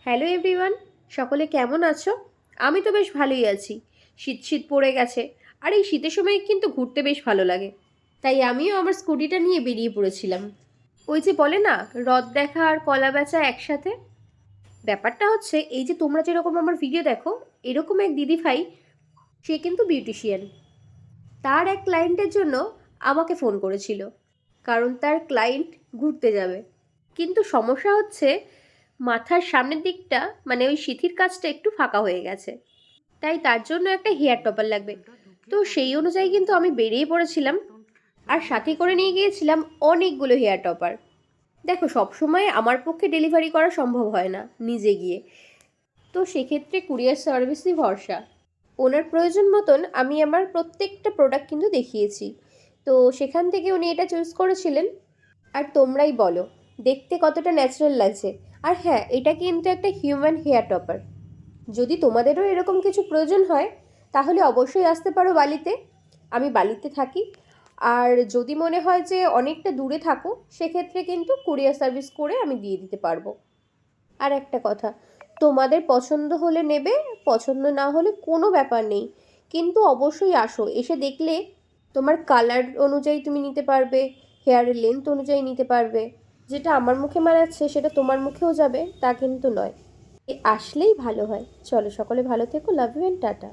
Hello everyone, সকলে কেমন আছো? আমি তো বেশ ভালোই আছি। শীত শীত পড়ে গেছে, আর এই শীতের সময় কিন্তু ঘুরতে বেশ ভালো লাগে। তাই আমিও আমার স্কুটিটা নিয়ে বেরিয়ে পড়েছিলাম। ওই যে বলে না, হ্রদ দেখা আর কলা বেচা একসাথে। ব্যাপারটা হচ্ছে এই যে তোমরা যেরকম আমার ভিডিও দেখো, এরকম এক দিদিভাই, সে কিন্তু বিউটিশিয়ান। তার এক ক্লায়েন্টের জন্য আমাকে ফোন করেছিল, কারণ তার ক্লায়েন্ট ঘুরতে যাবে। কিন্তু সমস্যা হচ্ছে মাথার সামনের দিকটা, মানে ওই সিঁথির কাছটা একটু ফাঁকা হয়ে গেছে। তাই তার জন্য একটা হেয়ার টপার লাগবে। তো সেই অনুযায়ী কিন্তু আমি বেরিয়ে পড়েছিলাম, আর সাথে করে নিয়ে গিয়েছিলাম অনেকগুলো হেয়ার টপার। দেখো, সবসময় আমার পক্ষে ডেলিভারি করা সম্ভব হয় না নিজে গিয়ে, তো সেক্ষেত্রে কুরিয়ার সার্ভিসই ভরসা। ওনার প্রয়োজন মতন আমি আমার প্রত্যেকটা প্রোডাক্ট কিন্তু দেখিয়েছি, তো সেখান থেকে উনি এটা চুজ করেছিলেন। আর তোমরাই বলো, দেখতে কতটা ন্যাচারাল লাগছে। আর হ্যাঁ, এটা কিন্তু একটা হিউম্যান হেয়ার টপার। যদি তোমাদেরও এরকম কিছু প্রয়োজন হয়, তাহলে অবশ্যই আসতে পারো বালিতে। আমি বালিতে থাকি। আর যদি মনে হয় যে অনেকটা দূরে থাকো, সেক্ষেত্রে কিন্তু কুরিয়ার সার্ভিস করে আমি দিয়ে দিতে পারবো। আর একটা কথা, তোমাদের পছন্দ হলে নেবে, পছন্দ না হলে কোনো ব্যাপার নেই, কিন্তু অবশ্যই আসো। এসে দেখলে তোমার কালার অনুযায়ী তুমি নিতে পারবে, হেয়ারের লেন্থ অনুযায়ী নিতে পারবে। যেটা আমার মুখে মানাচ্ছে সেটা তোমার মুখেও যাবে, তা কিন্তু নয়। আসলেই ভালো হয়। চলো, সকলে ভালো থেকো। Love you and tata.